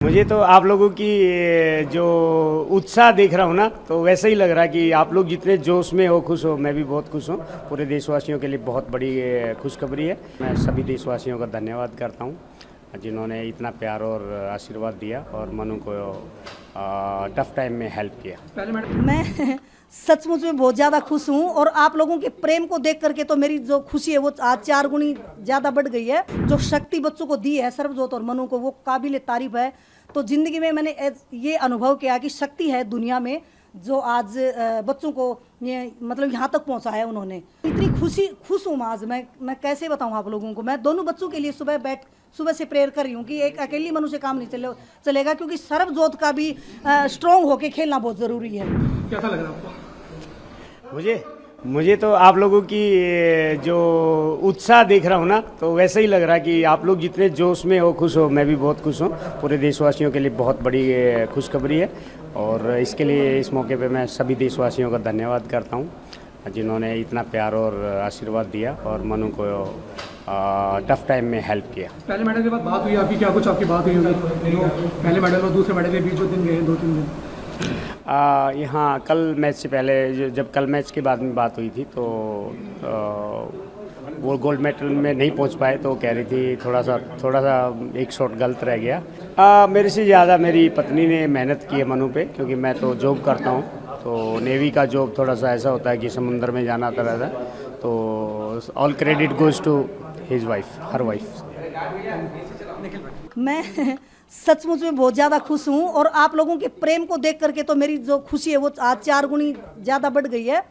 मुझे तो आप लोगों की जो उत्साह देख रहा हूँ ना, तो वैसे ही लग रहा है कि आप लोग जितने जोश में हो, खुश हो, मैं भी बहुत खुश हूँ। पूरे देशवासियों के लिए बहुत बड़ी खुशखबरी है। मैं सभी देशवासियों का धन्यवाद करता हूँ जिन्होंने इतना प्यार और आशीर्वाद दिया और मनु को टफ टाइम में हेल्प किया। मैं सचमुच में बहुत ज़्यादा खुश हूँ और आप लोगों के प्रेम को देख करके तो मेरी जो खुशी है वो आज 4 गुनी ज़्यादा बढ़ गई है। जो शक्ति बच्चों को दी है सर्वजोत और मनु को, वो काबिल तारीफ है। तो ज़िंदगी में मैंने ये अनुभव किया कि शक्ति है दुनिया में जो आज बच्चों को ये मतलब यहाँ तक पहुँचाया उन्होंने। इतनी खुश हूँ आज मैं कैसे बताऊँ आप लोगों को। मैं दोनों बच्चों के लिए सुबह से प्रेयर कर रही हूँ कि एक अकेली मनु से काम नहीं चलेगा, क्योंकि सर्वजोत का भी स्ट्रॉन्ग होके खेलना बहुत ज़रूरी है। कैसा लग रहा है आपको? मुझे तो आप लोगों की जो उत्साह देख रहा हूँ ना, तो वैसे ही लग रहा है कि आप लोग जितने जोश में हो, खुश हो, मैं भी बहुत खुश हूँ। पूरे देशवासियों के लिए बहुत बड़ी खुशखबरी है और इसके लिए इस मौके पे मैं सभी देशवासियों का धन्यवाद करता हूँ जिन्होंने इतना प्यार और आशीर्वाद दिया और मनु को टफ टाइम में हेल्प किया। पहले मेडल के बाद बात हुई आपकी, क्या कुछ आपकी बात हुई होगी? पहले मेडल और दूसरे मेडल के बीच जो दिन गए 2-3 दिन यहाँ कल मैच से पहले जब कल मैच के बाद में बात हुई थी तो वो गोल्ड मेडल में नहीं पहुँच पाए, तो कह रही थी थोड़ा सा एक शॉट गलत रह गया। मेरे से ज़्यादा मेरी पत्नी ने मेहनत की है मनु पे, क्योंकि मैं तो जॉब करता हूँ, तो नेवी का जॉब थोड़ा सा ऐसा होता है कि समुद्र में जाना आता रहता है। तो all credit goes to his wife, her wife. मैं सचमुच में बहुत ज़्यादा खुश हूँ और आप लोगों के प्रेम को देख करके तो मेरी जो खुशी है वो आज 4 गुनी ज़्यादा बढ़ गई है।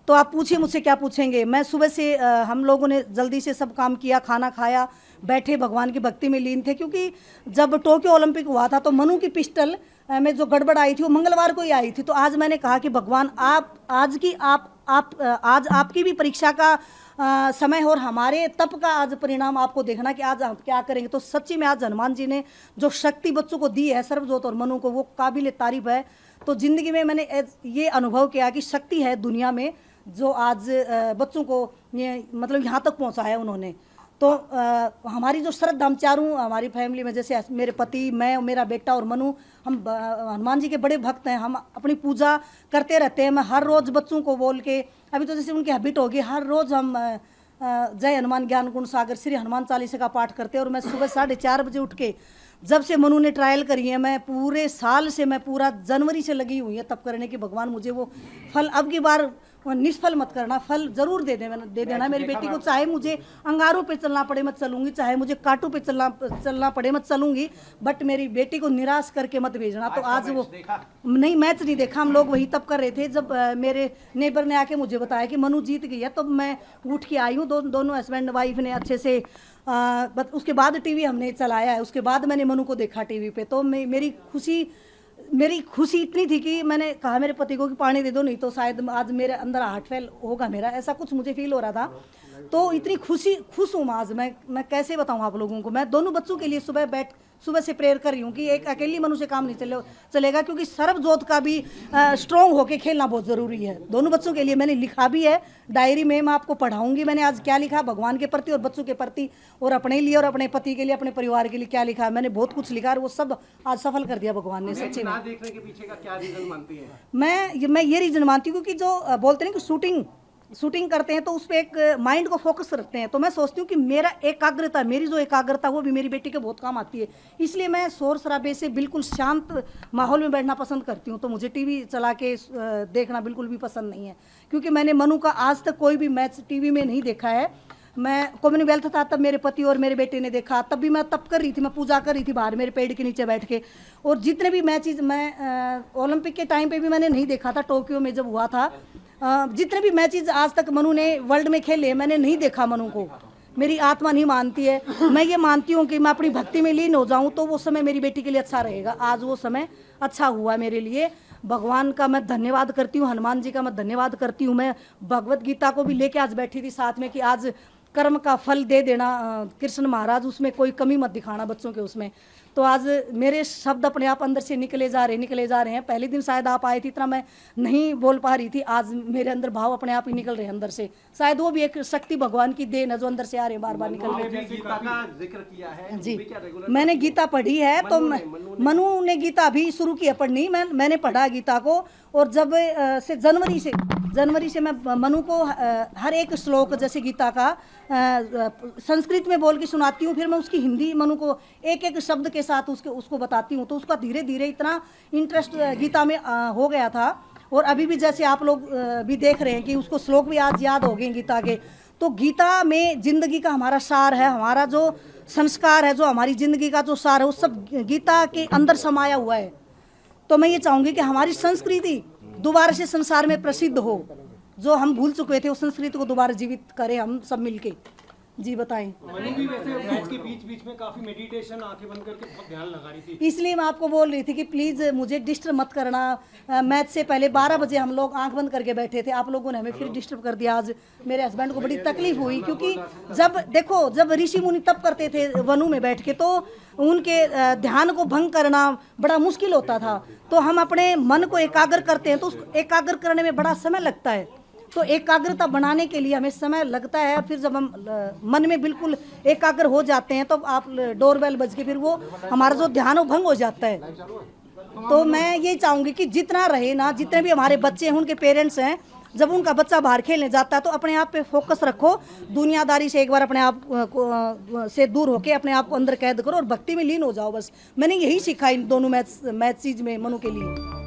तो आप पूछिए मुझसे क्या पूछेंगे। मैं सुबह से हम लोगों ने जल्दी से सब काम किया, खाना खाया, बैठे भगवान की भक्ति में लीन थे, क्योंकि जब टोक्यो ओलंपिक हुआ था तो मनु की पिस्टल में जो गड़बड़ आई थी वो मंगलवार को ही आई थी। तो आज मैंने कहा कि भगवान आज आपकी भी परीक्षा का समय और हमारे तप का आज परिणाम आपको देखना कि आज हम क्या करेंगे। तो सच्ची में आज हनुमान जी ने जो शक्ति बच्चों को दी है सर्वजोत और मनु को, वो काबिल तारीफ है। तो ज़िंदगी में मैंने ये अनुभव किया कि शक्ति है दुनिया में जो आज बच्चों को ये मतलब यहाँ तक पहुँचाया उन्होंने। तो हमारी जो श्रद्धा, हम चारों हमारी फैमिली में, जैसे मेरे पति, मैं, मेरा बेटा और मनु, हम हनुमान जी के बड़े भक्त हैं। हम अपनी पूजा करते रहते हैं। मैं हर रोज़ बच्चों को बोल के, अभी तो जैसे उनकी हैबिट होगी, हर रोज़ हम जय हनुमान ज्ञान गुण सागर श्री हनुमान चालीसा का पाठ करते हैं। और मैं सुबह 4:30 बजे उठ के, जब से मनु ने ट्रायल करी है, मैं पूरे साल से, मैं पूरा जनवरी से लगी हुई है तब करने की। भगवान मुझे वो फल अब की बार निष्फल मत करना, फल जरूर दे देना मेरी बेटी को। चाहे मुझे अंगारों पे चलना पड़े मैं चलूंगी, चाहे मुझे कांटों पे चलना पड़े मैं चलूंगी, बट मेरी बेटी को निराश करके मत भेजना। तो आज वो नहीं, मैच नहीं देखा, हम लोग वही तब कर रहे थे जब मेरे नेबर ने आके मुझे बताया कि मनु जीत गई है। तो मैं उठ के आई हूँ। दोनों हस्बैंड वाइफ ने अच्छे से उसके बाद टीवी हमने चलाया है, उसके बाद मैंने मनु को देखा टीवी पे। तो मेरी खुशी इतनी थी कि मैंने कहा मेरे पति को कि पानी दे दो, नहीं तो शायद आज मेरे अंदर हार्ट फेल होगा मेरा, ऐसा कुछ मुझे फील हो रहा था। तो इतनी खुश हूँ आज मैं कैसे बताऊँ आप लोगों को। मैं दोनों बच्चों के लिए सुबह से प्रेयर कर रही हूँ कि एक अकेली मनु से काम नहीं चलेगा, क्योंकि सर्वजोत का भी स्ट्रॉन्ग होके खेलना बहुत ज़रूरी है। दोनों बच्चों के लिए मैंने लिखा भी है डायरी में, मैं आपको पढ़ाऊंगी मैंने आज क्या लिखा भगवान के प्रति और बच्चों के प्रति, और अपने लिए और अपने पति के लिए, अपने परिवार के लिए क्या लिखा है। मैंने बहुत कुछ लिखा और वो सब आज सफल कर दिया भगवान ने। सच्ची में देखने के पीछे का क्या रीजन मानती है? मैं ये रीजन मानती हूँ, क्योंकि जो बोलते हैं कि शूटिंग करते हैं तो उस पर एक माइंड को फोकस रखते हैं। तो मैं सोचती हूँ कि मेरी जो एकाग्रता वो भी मेरी बेटी के बहुत काम आती है। इसलिए मैं शोर शराबे से बिल्कुल शांत माहौल में बैठना पसंद करती हूँ। तो मुझे टीवी चला के देखना बिल्कुल भी पसंद नहीं है, क्योंकि मैंने मनु का आज तक कोई भी मैच टीवी में नहीं देखा है। मैं कॉमनवेल्थ था तब मेरे पति और मेरे बेटे ने देखा, तब भी मैं तप कर रही थी, मैं पूजा कर रही थी बाहर मेरे पेड़ के नीचे बैठ के। और जितने भी मैचेज मैं ओलंपिक के टाइम पे भी मैंने नहीं देखा था, टोक्यो में जब हुआ था, जितने भी मैचेज आज तक मनु ने वर्ल्ड में खेले मैंने नहीं देखा मनु को। मेरी आत्मा नहीं मानती है। मैं ये मानती हूँ कि मैं अपनी भक्ति में लीन हो जाऊँ तो वो समय मेरी बेटी के लिए अच्छा रहेगा। आज वो समय अच्छा हुआ मेरे लिए। भगवान का मैं धन्यवाद करती हूँ, हनुमान जी का मैं धन्यवाद करती हूँ। मैं भगवत गीता को भी लेके आज बैठी थी साथ में कि आज कर्म का फल दे देना कृष्ण महाराज, उसमें कोई कमी मत दिखाना बच्चों के उसमें। तो आज मेरे शब्द अपने आप अंदर से निकले जा रहे हैं। पहले दिन शायद आप आए थे, इतना मैं नहीं बोल पा रही थी, आज मेरे अंदर भाव अपने आप ही निकल रहे हैं अंदर से। शायद वो भी एक शक्ति भगवान की देन है जो अंदर से आ रहे हैं, बार बार निकल रहे हैं। गीता का जिक्र किया है जी, मैंने गीता पढ़ी है, तो मनु ने गीता अभी शुरू की है पढ़नी, मैंने पढ़ा गीता को। और जब से जनवरी से मैं मनु को हर एक श्लोक जैसे गीता का संस्कृत में बोल के सुनाती हूँ, फिर मैं उसकी हिंदी मनु को एक एक शब्द के साथ उसको बताती हूँ। तो उसका धीरे धीरे इतना इंटरेस्ट गीता में हो गया था। और अभी भी जैसे आप लोग भी देख रहे हैं कि उसको श्लोक भी आज याद हो गए गीता के। तो गीता में जिंदगी का हमारा सार है, हमारा जो संस्कार है, जो हमारी जिंदगी का जो सार है, वो सब गीता के अंदर समाया हुआ है। तो मैं ये चाहूँगी कि हमारी संस्कृति दोबारा से संसार में प्रसिद्ध हो, जो हम भूल चुके थे उस संस्कृति को दोबारा जीवित करें हम सब मिलके। जी बताएं। मनु भी वैसे मैच के बीच में काफी मेडिटेशन, आंखें बंद करके बहुत ध्यान लगा रही थी। इसलिए मैं आपको बोल रही थी कि प्लीज़ मुझे डिस्टर्ब मत करना। मैच से पहले 12 बजे हम लोग आंख बंद करके बैठे थे, आप लोगों ने हमें फिर डिस्टर्ब कर दिया। आज मेरे हस्बैंड को बड़ी तकलीफ हुई, क्योंकि जब ऋषि मुनि तप करते थे वनु में बैठ के, तो उनके ध्यान को भंग करना बड़ा मुश्किल होता था। तो हम अपने मन को एकाग्र करते हैं, तो उस एकाग्र करने में बड़ा समय लगता है। तो एकाग्रता बनाने के लिए हमें समय लगता है। फिर जब हम मन में बिल्कुल एकाग्र हो जाते हैं, तो आप डोरबेल बज के फिर वो हमारा जो ध्यान वो भंग हो जाता है। तो मैं ये चाहूँगी कि जितना रहे ना, जितने भी हमारे बच्चे हैं, उनके पेरेंट्स हैं, जब उनका बच्चा बाहर खेलने जाता है तो अपने आप पे फोकस रखो, दुनियादारी से एक बार अपने आप से दूर होके अपने आप को अंदर कैद करो और भक्ति में लीन हो जाओ। बस मैंने यही सीखा इन दोनों मैच चीज में मनु के लिए।